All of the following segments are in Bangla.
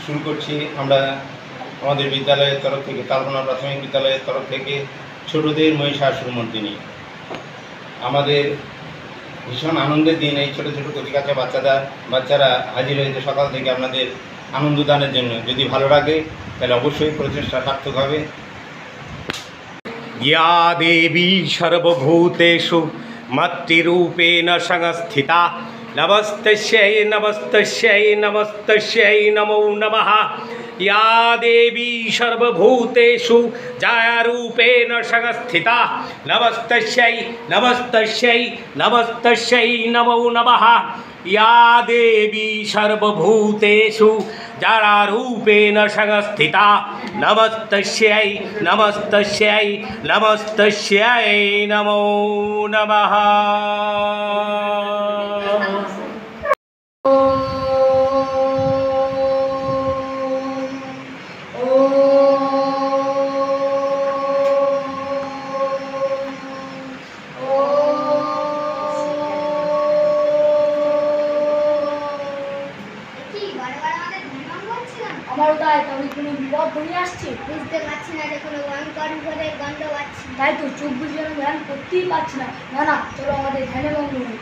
শুরু করছি আমরা আমাদের বিদ্যালয়ের তরফ থেকে, কালপনা প্রাথমিক বিদ্যালয়ের তরফ থেকে ছোটদের মহিষাসুর মর্দিনী। আমাদের ভীষণ আনন্দের দিন। এই ছোটো ছোটো কচিকাঁচা বাচ্চারা হাজির হয়েছে সকাল থেকে আপনাদের আনন্দ দানের জন্য। যদি ভালো লাগে তাহলে অবশ্যই প্রচেষ্টা সার্থক হবে। या देवी सर्वभूतेषु मातृरूपेण संस्थिता नमस्तस्यै नमस्तस्यै नमस्तस्यै नमो नमः। या देवी सर्वभूतेषु जायारूपेण संस्थिता नमस्तस्यै नमस्तस्यै नमस्तस्यै नमो नमः। या देवी सर्वभूतेषु जारारूपेण संस्थिता नमस्तस्यै नमस्तस्यै नमस्तस्यै नमो नमः। আমারও তাই, তবে কোনো বিপদ ঘনিয়ে আসছে, বুঝতে পারছি না যে কোনো ভয়ঙ্কর বিপদের গন্ধ পাচ্ছি। তাই তো চোখ বুঝে যেন ধ্যান করতেই পারছি না। না না, চলো আমাদের ধ্যানে মগ্ন হই।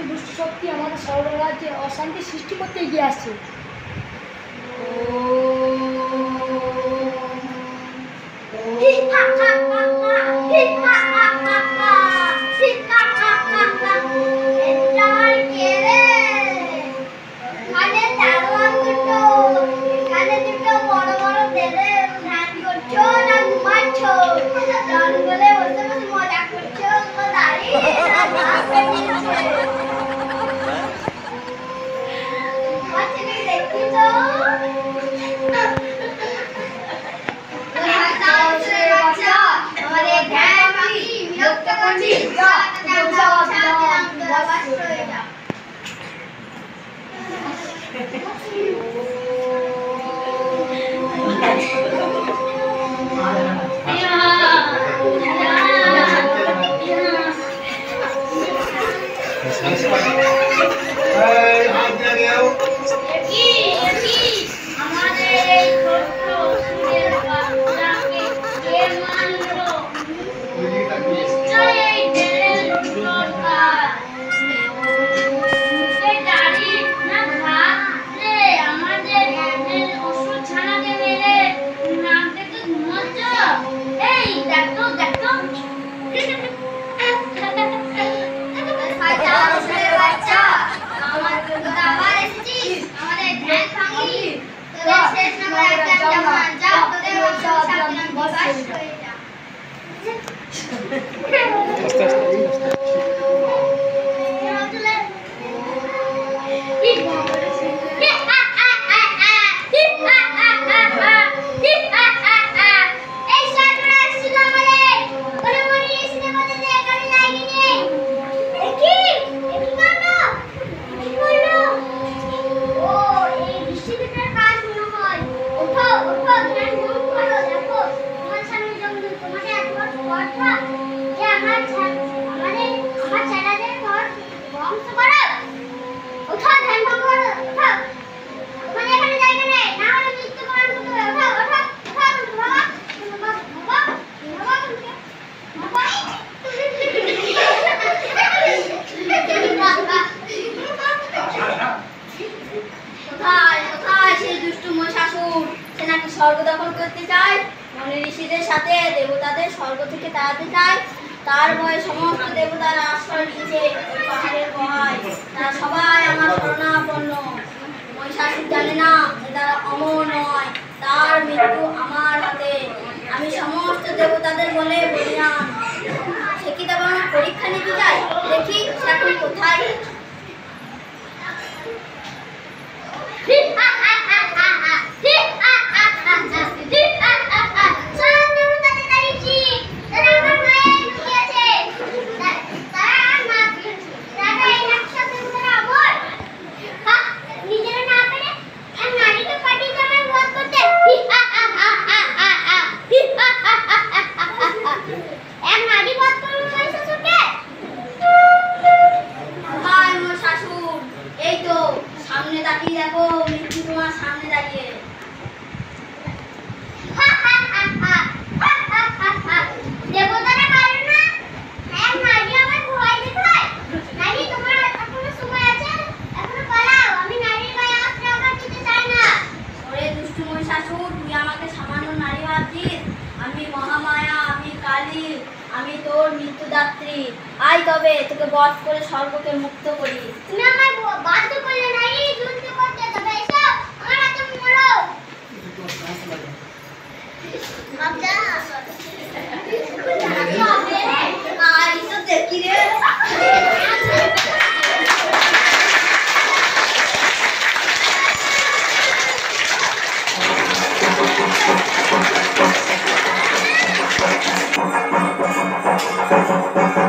দুষ্ট শক্তি আমাদের সর্বরাজ্যে অশান্তি সৃষ্টি করতে এগিয়ে আসছে। স্বর্গ দখল করতে চায়, মনি ঋষিদের সাথে দেবতাদের স্বর্গ থেকে তাড়াতে চায়। তার ভয়ে সমস্ত দেবতারা আশ্রয় নিয়েছে পাহাড়ের গুহায়। তারা সবাই আমার শরণাপন্ন। মহিষাসুর জানে না যে তারা অমর নয়, তার মৃত্যু আমার হাতে। আমি সমস্ত দেবতাদের বলে বলিয়ান। সে কি তবে আমার পরীক্ষা নিতে চায়? দেখি সে এখন কোথায়। আমি তোর মৃত্যুদাত্রী। আয় তবে তোকে বধ করে স্বর্গকে মুক্ত করি। তুমি আমায় বাধ্য করলে না, এই যুদ্ধ করতে তবে এসো আমার হাতে মরো। বাবা আয় তো দেখি রে। Thank you.